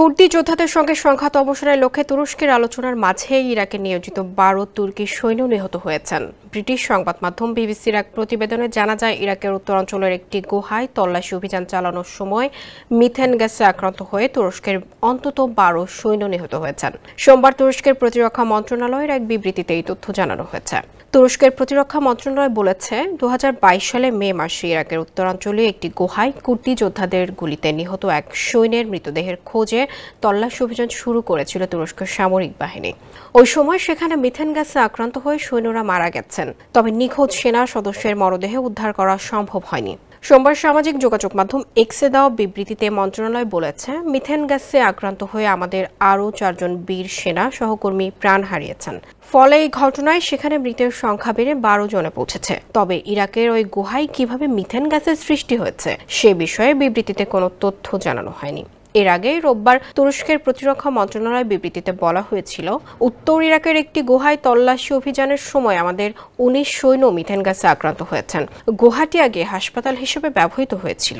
কুর্দি যোদ্ধাদের সঙ্গে সংঘাত অবসানের লক্ষ্যে তুরস্কের আলোচনার মাঝে ইরাকে নিয়োজিত ১২ তুর্কি সৈন্য নিহত হয়েছেন। ব্রিটিশ সংবাদ মাধ্যম বিবিসির এক প্রতিবেদনে জানা যায়, ইরাকের উত্তরাঞ্চলের একটি গুহায় তল্লাশি অভিযান চালানোর সময় মিথেন গ্যাসে আক্রান্ত হয়ে তুরস্কের অন্তত ১২ সৈন্য নিহত হয়েছেন। সোমবার তুরস্কের প্রতিরক্ষা মন্ত্রণালয়ের এক বিবৃতিতে এই তথ্য জানানো হয়েছে। তুরস্কের প্রতিরক্ষা মন্ত্রণালয় বলেছে, ২০২২ সালে মে মাসে ইরাকের উত্তরাঞ্চলীয় একটি গুহায় কুর্দি যোদ্ধাদের গুলিতে নিহত এক সৈন্যের মৃতদেহের খোঁজে তল্লাশি অভিযান শুরু করেছিল তুরস্কের সামরিক বাহিনী। ওই সময় সেখানে মিথেন গ্যাসে আক্রান্ত হয়ে সৈন্যরা মারা গেছেন, তবে নিখোঁজ সেনা সদস্যের মরদেহ উদ্ধার করা সম্ভব হয়নি। সোমবার সামাজিক যোগাযোগ মাধ্যম এক্সে দেওয়া বিবৃতিতে মন্ত্রণালয় বলেছে, মিথেন গ্যাসে আক্রান্ত হয়ে আমাদের আরও ৪ জন বীর সেনা সহকর্মী প্রাণ হারিয়েছেন। ফলে এই ঘটনায় সেখানে মৃতের সংখ্যা বেড়ে ১২ জনে পৌঁছেছে। তবে ইরাকের ওই গুহায় কিভাবে মিথেন গ্যাসের সৃষ্টি হয়েছে সে বিষয়ে বিবৃতিতে কোনো তথ্য জানানো হয়নি। এর আগে রোববার তুরস্কের প্রতিরক্ষা মন্ত্রণালয় বিবৃতিতে বলা হয়েছিল, উত্তর ইরাকের একটি গুহায় তল্লাশি অভিযানের সময় আমাদের ১৯ সৈন্য মিথেন গ্যাসে আক্রান্ত হয়েছেন। গুহাটি আগে হাসপাতাল হিসেবে ব্যবহৃত হয়েছিল।